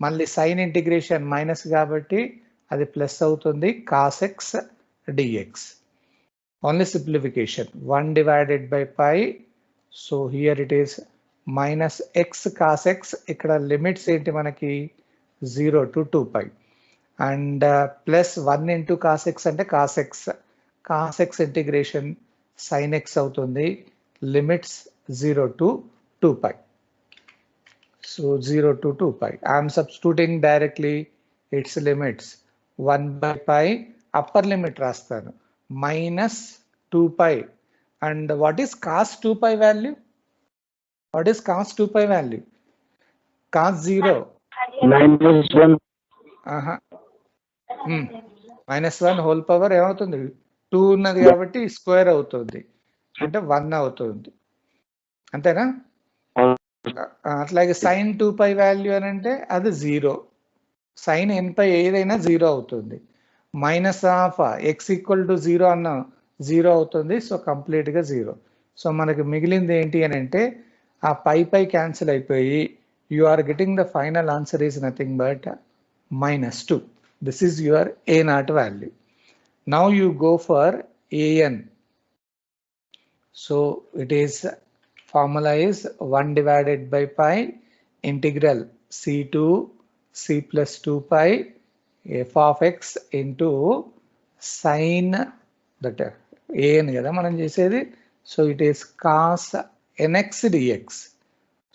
మళ్ళీ sine integration minus కాబట్టి అది plus అవుతుంది cos x dx. Only simplification 1 divided by pi. So here it is minus x cos x, ఇక్కడ limits ఏంటి మనకి 0 to 2 pi and plus 1 into cos x అంటే cos x integration sin x అవుతుంది, limits 0 to 2 pi. So 0 to 2 pi. I am substituting directly its limits 1 by pi, upper limit రాస్తాను minus 2 pi. And what is cos 2 pi value? What is cos 2 pi value? Cos 0. minus 1. Minus 1 whole power ఏమవుతుంది? 2 ఉన్నది కాబట్టి square అవుతుంది అంటే 1 అవుతుంది, అంతేనా? అట్లాగే sin 2 pi value అని అంటే అది 0, sin n పై ఏదైనా 0 అవుతుంది. Minus of x equal to 0 అన్న 0 అవుతుంది, సో కంప్లీట్ గా 0. సో మనకి మిగిలింది ఏంటి అని అంటే ఆ పై క్యాన్సిల్ అయిపోయి you are getting the final answer is nothing but -2. This is your a0 value. Now you go for an. So it is formula is 1 divided by pi integral c to c plus 2 pi f of x into sin, that an kada manam chesedi, so it is cos nx dx.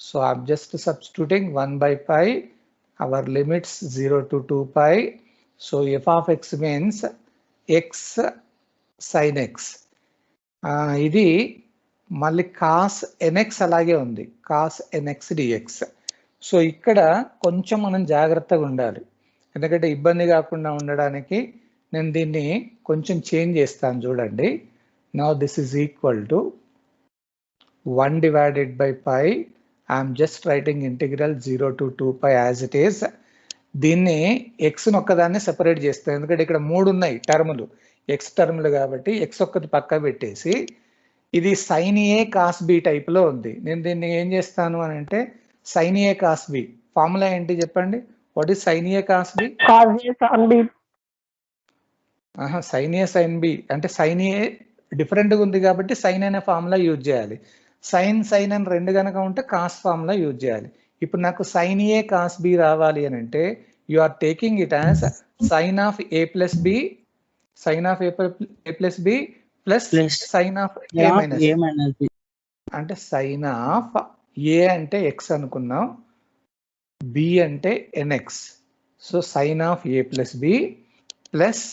So I'm just substituting 1 by pi, our limits 0 to 2 pi. So f of x means x sin x. ఇది మళ్ళీ cos nx అలాగే ఉంది, cos nx dx. So ఇక్కడ కొంచెం మనం జాగ్రత్తగా ఉండాలి. ఎందుకంటే ఇబ్బంది కాకుండా ఉండడానికి నేను దీన్ని కొంచెం చేంజ్ చేస్తాను చూడండి. Now this is equal to 1 divided by pi. I'm just writing integral 0 to 2 pi as it is. దీన్ని ఎక్స్ను ఒక్కదాన్ని సెపరేట్ చేస్తాను, ఎందుకంటే ఇక్కడ 3 ఉన్నాయి టర్ములు, ఎక్స్ టర్ములు కాబట్టి ఎక్స్ ఒక్కటి పక్క పెట్టేసి ఇది సైన్ ఏ కాస్ బి టైప్లో ఉంది. నేను దీన్ని ఏం చేస్తాను అని అంటే sine A cos B formula ఏంటి చెప్పండి. What is sine A cos B? Sine A sine B అంటే సైన్ ఏ డిఫరెంట్గా ఉంది కాబట్టి సైన్ అనే ఫార్ములా యూజ్ చేయాలి. సైన్ సైన్ అని రెండు కనుక ఉంటే కాస్ ఫార్ములా యూజ్ చేయాలి. ఇప్పుడు నాకు సైన్ ఏ కాస్ బి రావాలి అని అంటే you are taking it as sine of a plus b, sine of a plus b plus sine of a minus b. అంటే సైన్ ఆఫ్ ఏ అంటే x అనుకున్నాం, b అంటే nx. So sine of a plus b plus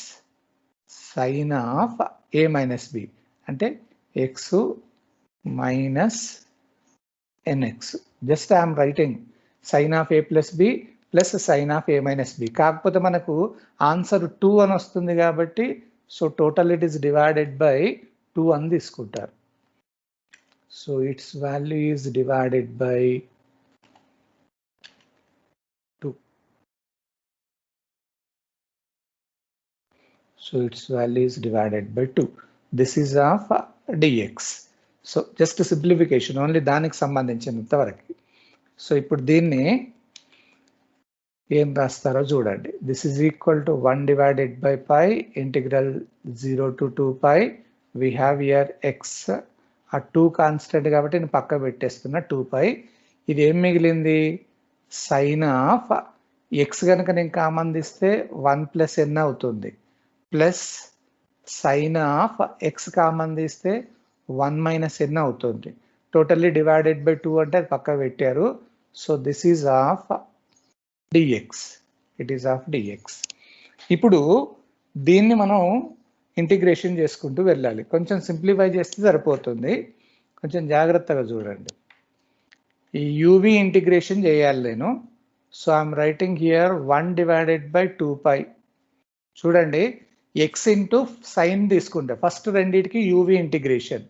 sine of a minus b అంటే x minus nx. Just I'm writing sine of a plus b plus sine of a minus b. కాకపోతే మనకు answer 2 అని వస్తుంది కాబట్టి so total it is divided by 2 అని తీసుకుంటారు. So it's value is divided by 2. So its value is divided by 2. This is of dx. So just a simplification only దానికి సంబంధించినంత వరకు. సో ఇప్పుడు దీన్ని ఏం రాస్తారో చూడండి. This is equal to 1 divided by pi integral 0 to 2 pi. We have here x. ఆ 2 constant కాబట్టి నేను పక్క పెట్టేస్తున్నా 2 pi. ఇది ఏం మిగిలింది? సైన్ ఆఫ్ ఎక్స్ కనుక నేను కామన్ తీస్తే 1 ప్లస్ ఎన్ అవుతుంది, plus sine of x common తీస్తే 1 మైనస్ ఎన్ అవుతుంది. టోటల్లీ డివైడెడ్ బై 2 అంటే అది పక్క పెట్టారు. So this is of dx. It is of dx. ఇప్పుడు దీన్ని మనం ఇంటిగ్రేషన్ చేసుకుంటూ వెళ్ళాలి. కొంచెం సింప్లిఫై చేస్తే సరిపోతుంది, కొంచెం జాగ్రత్తగా చూడండి. ఈ యూవి ఇంటిగ్రేషన్ చేయాలి నేను. So I'm writing here 1 divided by 2 pi. చూడండి ఎక్స్ ఇంటూ సైన్ తీసుకుంటే ఫస్ట్ రెండింటికి యూవి ఇంటిగ్రేషన్.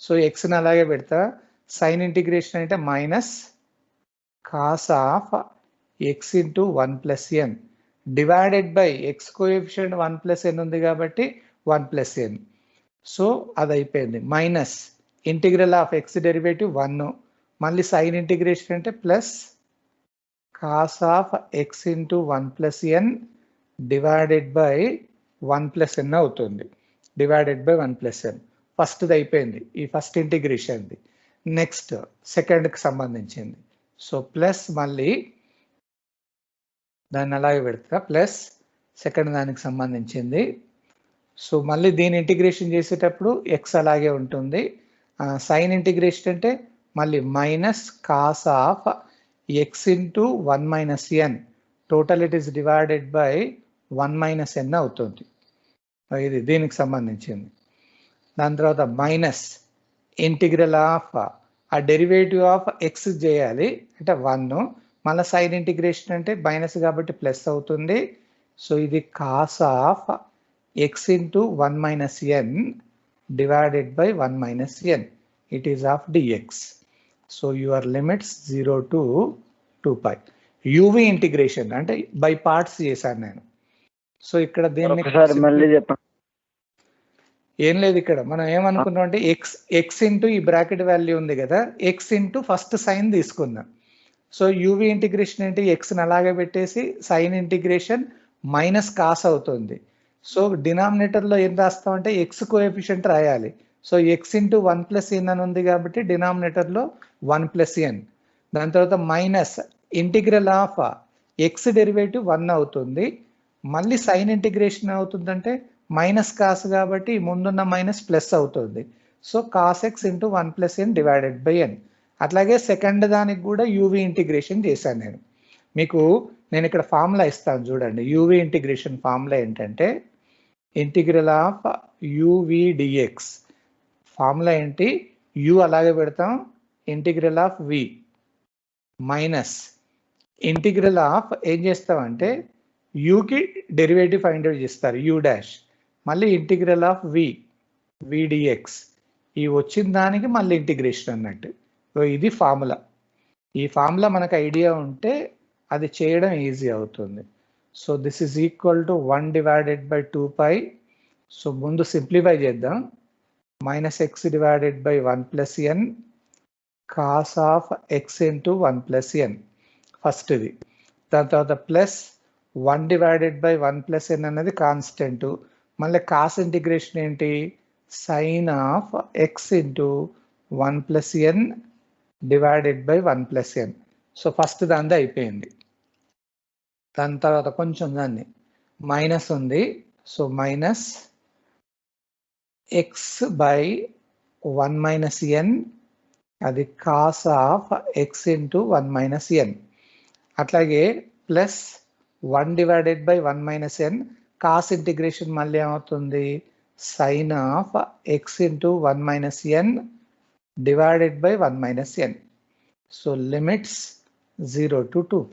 సో ఎక్స్ని అలాగే పెడతా. సైన్ ఇంటిగ్రేషన్ అంటే minus cos of x into 1 plus n divided by x coefficient 1 plus n ఉంది కాబట్టి 1 ప్లస్ ఎన్. సో అది అయిపోయింది. Minus integral of x derivative 1, మళ్ళీ సైన్ ఇంటిగ్రేషన్ అంటే plus cos of x into 1 plus n divided by 1 plus n అవుతుంది, divided by 1 plus ఎన్. ఫస్ట్ది అయిపోయింది, ఈ ఫస్ట్ ఇంటిగ్రేషన్ది. నెక్స్ట్ సెకండ్కి సంబంధించింది. సో ప్లస్ మళ్ళీ దాన్ని అలాగే పెడతా, ప్లస్ సెకండ్ దానికి సంబంధించింది. సో మళ్ళీ దీని ఇంటిగ్రేషన్ చేసేటప్పుడు ఎక్స్ అలాగే ఉంటుంది. సైన్ ఇంటిగ్రేషన్ అంటే మళ్ళీ minus cos of x into 1 minus ఎన్, total it is divided by 1 minus n అవుతుంది. ఇది దీనికి సంబంధించింది. దాని తర్వాత మైనస్ ఇంటిగ్రల్ ఆఫ్ ఆ డెరివేటివ్ ఆఫ్ ఎక్స్ చేయాలి అంటే 1, మళ్ళీ సైన్ ఇంటిగ్రేషన్ అంటే మైనస్ కాబట్టి ప్లస్ అవుతుంది. సో ఇది cos of x into 1 minus n divided by 1 minus n. It is of dx. So your limits 0 to 2 pi. UV integration అంటే by parts చేశాను నేను. సో ఇక్కడ దీన్ని ఏం లేదు, ఇక్కడ మనం ఏమనుకున్నాం అంటే ఎక్స్ ఇంటూ ఈ బ్రాకెట్ వాల్యూ ఉంది కదా, ఎక్స్ ఇంటూ ఫస్ట్ సైన్ తీసుకుందాం. సో యూవి ఇంటిగ్రేషన్ ఏంటి, ఎక్స్ని అలాగే పెట్టేసి సైన్ ఇంటిగ్రేషన్ మైనస్ కాస్ అవుతుంది. సో డినామినేటర్లో ఏం రాస్తామంటే ఎక్స్ కోఎఫిషియంట్ రాయాలి. సో ఎక్స్ ఇంటూ 1 ప్లస్ ఎన్ అని ఉంది కాబట్టి డినామినేటర్లో 1 ప్లస్ ఎన్. దాని తర్వాత minus integral of x derivative 1 అవుతుంది, మళ్ళీ సైన్ ఇంటిగ్రేషన్ అవుతుందంటే మైనస్ కాస్ కాబట్టి ముందున్న మైనస్ ప్లస్ అవుతుంది. So cos X into 1 plus n divided by n. అట్లాగే సెకండ్ దానికి కూడా యూవి ఇంటిగ్రేషన్ చేశాను నేను. మీకు నేను ఇక్కడ ఫార్ములా ఇస్తాను చూడండి. యూవి ఇంటిగ్రేషన్ ఫార్ములా ఏంటంటే integral of uv dx. Formula ఏంటి, యు అలాగే పెడతాం, integral of v minus integral of ఏం చేస్తామంటే యూకి డెరివేటివ్ ఫైండ్ అవుట్ చేస్తారు యూ డాష్, మళ్ళీ ఇంటిగ్రల్ ఆఫ్ విడిఎక్స్, ఈ వచ్చిన దానికి మళ్ళీ ఇంటిగ్రేషన్ అన్నట్టు. సో ఇది ఫార్ములా. ఈ ఫార్ములా మనకు ఐడియా ఉంటే అది చేయడం ఈజీ అవుతుంది. So this is equal to 1 divided by 2π. So ముందు సింప్లిఫై చేద్దాం. -x divided by 1 plus n cos of x into 1 plus n first ఇది. దాని తర్వాత plus 1 divided by 1 plus n అనేది కాన్స్టెంట్. మళ్ళీ కాస్ ఇంటిగ్రేషన్ ఏంటి, sine of x into 1 plus n divided by 1 plus n. So first దాన్ని అయిపోయింది. దాని తర్వాత కొంచెం దాన్ని మైనస్ ఉంది. So minus x by 1 minus n, అది cos of x into 1 minus n. అట్లాగే plus 1 divided by 1 minus n, cos integration మళ్ళీ ఏమవుతుంది, sine of x into 1 minus n divided by 1 minus n. So limits 0 to 2π.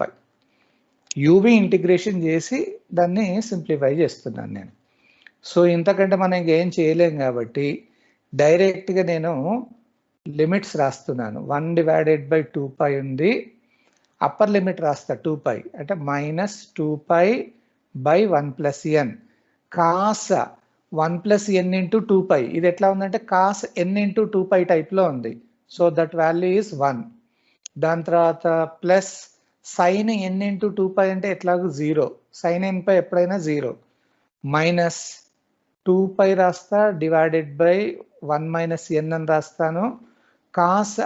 Uv integration చేసి దాన్ని simplify చేస్తున్నాను నేను. So ఇంతకంటే మనం ఇంకేం చేయలేం కాబట్టి డైరెక్ట్గా నేను లిమిట్స్ రాస్తున్నాను. 1 డివైడెడ్ బై 2π ఉంది, అప్పర్ లిమిట్ రాస్తా 2π, అంటే minus 2π by 1 plus n cos 1 plus n into 2π. ఇది ఎట్లా ఉందంటే కాస్ ఎన్ ఇంటూ 2π టైప్లో ఉంది. So that value is 1. దాని తర్వాత ప్లస్ సైన్ ఎన్ ఇంటూ 2π అంటే ఎట్లాగో 0, సైన్ ఎన్ పై ఎప్పుడైనా 0, మైనస్ 2π రాస్తా డివైడెడ్ బై 1 మైనస్ ఎన్ అని రాస్తాను. కాస్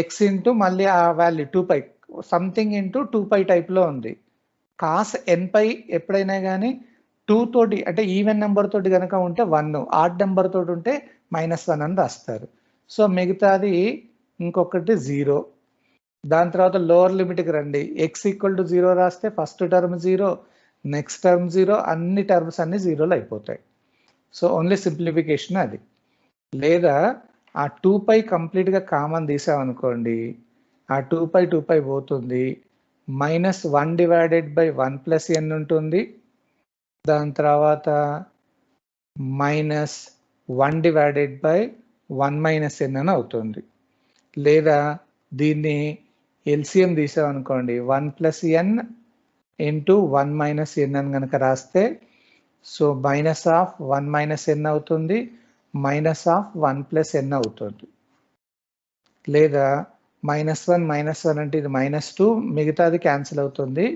ఎక్స్ ఇంటూ మళ్ళీ ఆ వాల్యూ 2π సంథింగ్ ఇంటూ 2π టైప్లో ఉంది. కాస్ ఎన్ పై ఎప్పుడైనా కానీ 2 తోటి అంటే ఈవెన్ నెంబర్ తోటి కనుక ఉంటే 1, ఆడ్ నెంబర్ తోటి ఉంటే -1 అని రాస్తారు. సో మిగతాది ఇంకొకటి 0. దాని తర్వాత లోవర్ లిమిట్కి రండి. x ఈక్వల్ టు 0 రాస్తే ఫస్ట్ టర్మ్ 0, నెక్స్ట్ టర్మ్ 0, అన్ని టర్మ్స్ అన్ని 0లు అయిపోతాయి. సో ఓన్లీ సింప్లిఫికేషన్ అది. లేదా ఆ 2π కంప్లీట్గా కామన్ తీసామనుకోండి, ఆ 2π పోతుంది, -1 డివైడెడ్ బై 1 ప్లస్ n ఉంటుంది. దాని తర్వాత -1 డివైడెడ్ బై 1 మైనస్ n అని అవుతుంది. లేదా దీన్ని LCM తీసామనుకోండి, 1 plus n into 1 minus ఎన్ అని కనుక రాస్తే so minus of 1 minus n అవుతుంది, మైనస్ ఆఫ్ 1 ప్లస్ ఎన్ అవుతుంది. లేదా -1 అంటే ఇది -2, మిగతాది క్యాన్సిల్ అవుతుంది.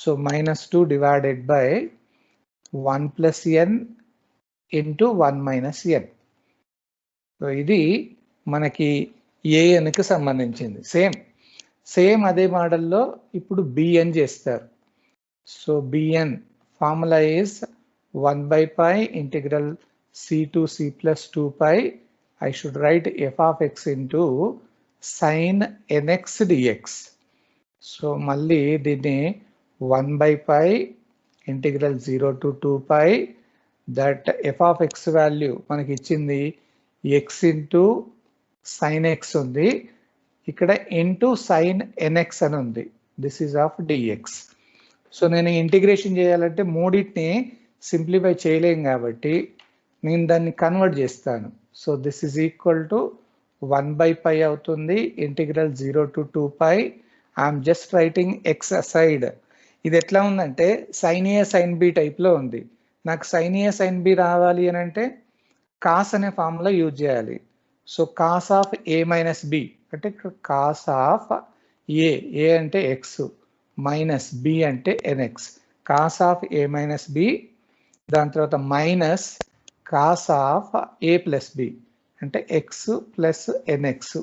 So -2 divided by 1 plus n into 1 minus n. So ఇది మనకి ఏఎన్కి సంబంధించింది. సేమ్ అదే మోడల్లో ఇప్పుడు బిఎన్ చేస్తారు. So bn formula is 1/π integral c to c plus 2π. I should write f of x into sin nx dx. సో మళ్ళీ దీన్ని 1/π ఇంటిగ్రల్ 0 to 2π, that f of x value మనకి ఇచ్చింది x ఇంటూ sin x ఉంది, ఇక్కడ ఇంటూ sin nx అని ఉంది. This is of dx. So నేను ఇంటిగ్రేషన్ చేయాలంటే మూడింటిని సింప్లిఫై చేయలేం కాబట్టి నేను దాన్ని కన్వర్ట్ చేస్తాను. So this is equal to 1/π అవుతుంది integral 0 to 2π. I'm just writing x aside. ఇది ఎట్లా ఉందంటే సైన్ ఏ సైన్ బి టైప్లో ఉంది. నాకు సైన్ ఏ సైన్ బి రావాలి అని అంటే కాస్ అనే ఫార్ములా యూజ్ చేయాలి. So cos of a minus b అంటే కాస్ ఆఫ్ ఏ అంటే ఎక్స్ మైనస్ బి అంటే nx, cos of a minus b. దాని తర్వాత minus cos of a plus b అంటే x plus nx.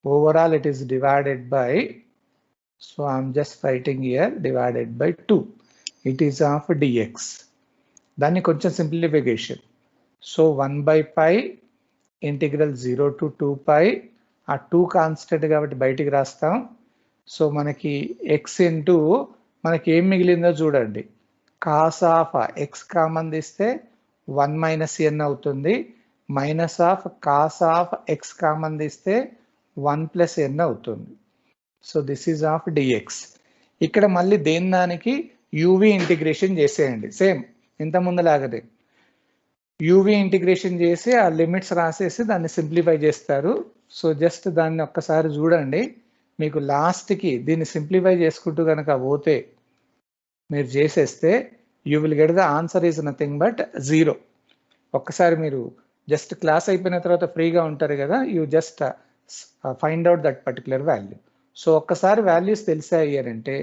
Overall it is divided by, so I'm just writing here divided by 2. It is of dx. దాన్ని కొంచెం simplification. So 1/π ఇంటిగ్రల్ 0 to 2π, ఆ 2 constant కాబట్టి బయటికి రాస్తాం. సో మనకి ఎక్స్ ఇంటూ మనకి ఏం మిగిలిందో చూడండి, కాస్ ఆఫ్ ఎక్స్ కామన్ తీస్తే 1 మైనస్ ఎన్ అవుతుంది, minus of cos of x common తీస్తే 1 ప్లస్ ఎన్ అవుతుంది. So this is of dx. ఇక్కడ మళ్ళీ దేని దానికి యూవి ఇంటిగ్రేషన్ చేసేయండి. సేమ్ ఇంత ముందులాగదే యూవి ఇంటిగ్రేషన్ చేసి ఆ లిమిట్స్ రాసేసి దాన్ని సింప్లిఫై చేస్తారు. సో జస్ట్ దాన్ని ఒక్కసారి చూడండి. మీకు లాస్ట్కి దీన్ని సింప్లిఫై చేసుకుంటూ కనుక పోతే మీరు చేసేస్తే you will get the answer is nothing but 0. ఒక్కసారి మీరు జస్ట్ క్లాస్ అయిపోయిన తర్వాత ఫ్రీగా ఉంటారు కదా, you just find out that particular value. So ఒక్కసారి వాల్యూస్ తెలిసాయంటే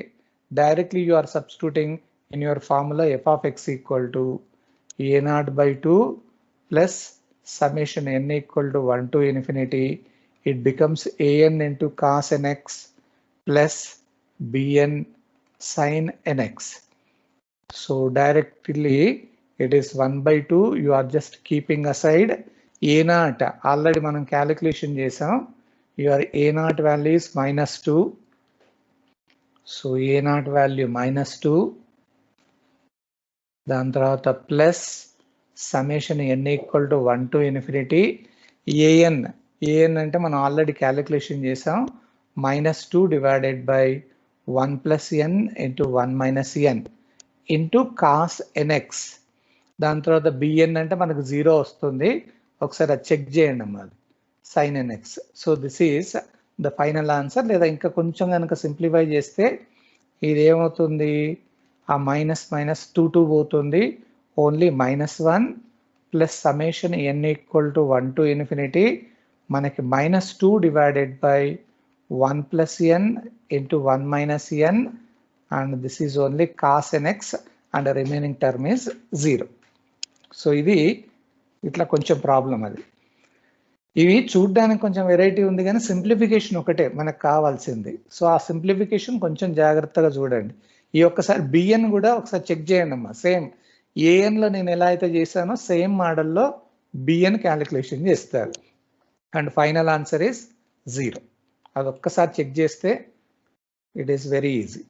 directly you are substituting in your formula f of x equal to a0/2 plus summation n equal to 1 to infinity. It becomes an into cos nx plus bn sin nx. So directly it is 1/2. You are just keeping aside a0. Already మనం calculation చేసాం. Your a0 value is -2. So a0 value -2. దాని తర్వాత plus summation n equal to 1 to infinity an అంటే మనం already calculation చేసాం. -2 divided by 1 plus n into 1 minus n into cos nx. దాని తర్వాత bn అంటే మనకు 0 వస్తుంది. ఒకసారి అది చెక్ చేయండి అమ్మా, sin nx. So this is the final answer. లేదా ఇంకా కొంచెం కనుక సింప్లిఫై చేస్తే ఇది ఏమవుతుంది, ఆ మైనస్ 2 పోతుంది. Only -1 plus summation n equal to 1 to infinity మనకి -2 divided by 1 plus n into 1 minus n and this is only cos nx and remaining term is 0. So ఇది ఇట్లా కొంచెం ప్రాబ్లం అది. ఇవి చూడ్డానికి కొంచెం వెరైటీ ఉంది కానీ సింప్లిఫికేషన్ ఒకటే మనకు కావాల్సింది. సో ఆ సింప్లిఫికేషన్ కొంచెం జాగ్రత్తగా చూడండి. ఈ ఒక్కసారి బిఎన్ కూడా ఒకసారి చెక్ చేయండి అమ్మా. సేమ్ ఏఎన్లో నేను ఎలా అయితే చేశానో సేమ్ మోడల్లో బిఎన్ క్యాలిక్యులేషన్ చేస్తారు అండ్ ఫైనల్ ఆన్సర్ ఈస్ 0. అది ఒక్కసారి చెక్ చేస్తే ఇట్ ఈస్ వెరీ ఈజీ.